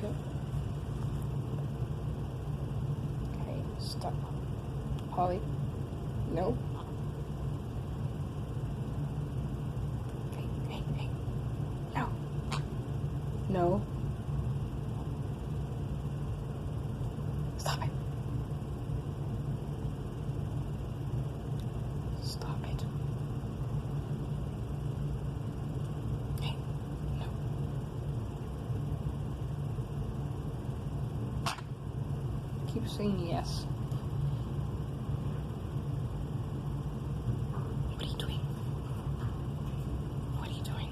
Okay. Okay, stop. Polly. No. Hey. No. No. Stop it. Stop it. Hey. No. Keep saying yes. What are you doing? What are you doing?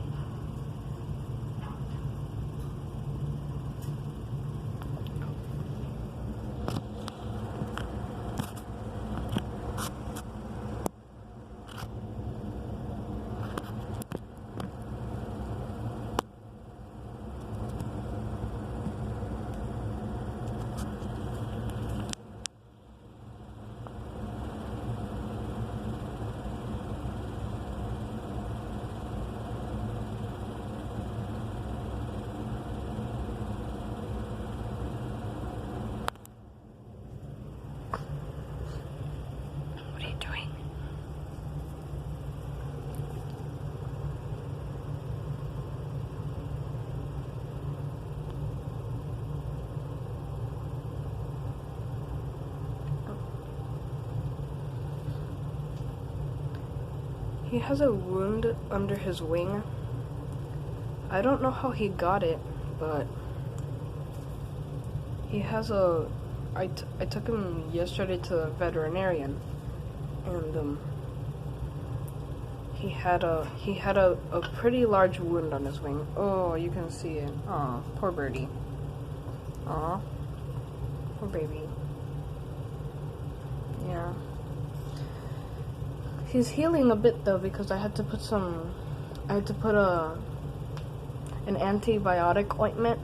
What are you doing? He has a wound under his wing. I don't know how he got it, but he has a... I took him yesterday to the veterinarian, and he had a pretty large wound on his wing. Oh, you can see it. Aw, poor birdie. Aw, poor baby. Yeah. He's healing a bit though, because I had to put an antibiotic ointment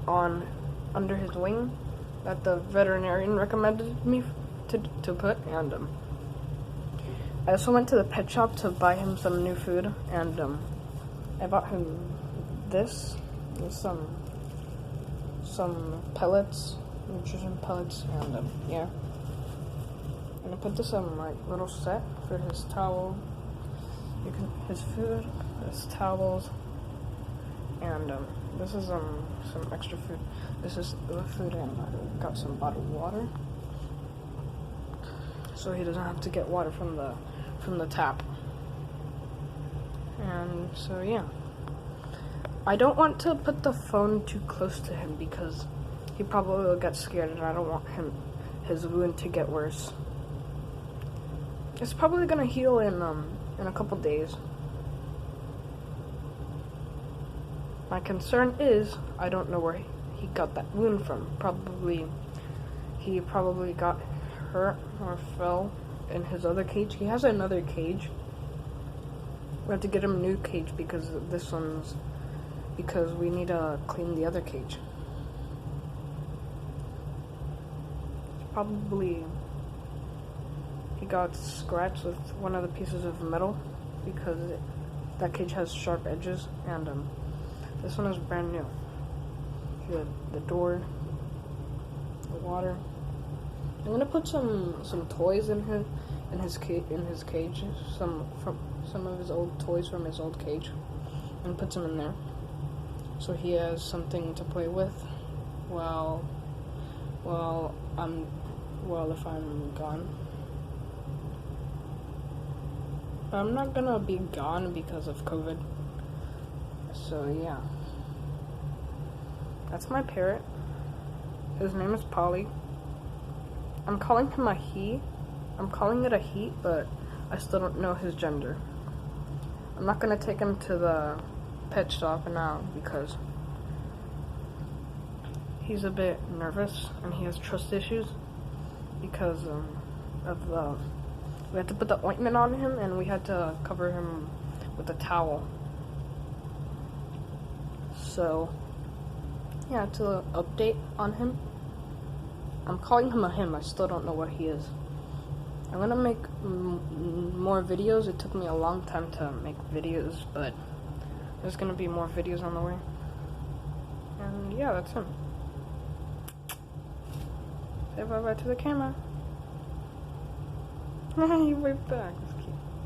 on under his wing that the veterinarian recommended me to put, and I also went to the pet shop to buy him some new food, and I bought him this with some pellets, nutrition pellets, and yeah. And I put this on my little set for his towel, his food, his towels, and this is some extra food. This is the food, and I got some bottled water, so he doesn't have to get water from the tap. And so yeah, I don't want to put the phone too close to him because he probably will get scared, and I don't want his wound to get worse. It's probably gonna heal in a couple days. My concern is I don't know where he got that wound from. He probably got hurt or fell in his other cage. He has another cage. We have to get him a new cage because we need to clean the other cage. Probably he got scratched with one of the pieces of metal because that cage has sharp edges, and this one is brand new. The door, the water. I'm gonna put some toys in his cage. Some of his old toys from his old cage, and put them in there, so he has something to play with if I'm gone. I'm not gonna be gone because of COVID. So yeah. That's my parrot. His name is Polly. I'm calling him a he. I'm calling it a he, but I still don't know his gender. I'm not gonna take him to the pet shop now because he's a bit nervous and he has trust issues because we had to put the ointment on him, and we had to cover him with a towel. So yeah, to update on him. I'm calling him a him. I still don't know what he is. I'm gonna make more videos. It took me a long time to make videos, but there's gonna be more videos on the way. And yeah, that's him. Say bye bye to the camera. You waved back. That's cute.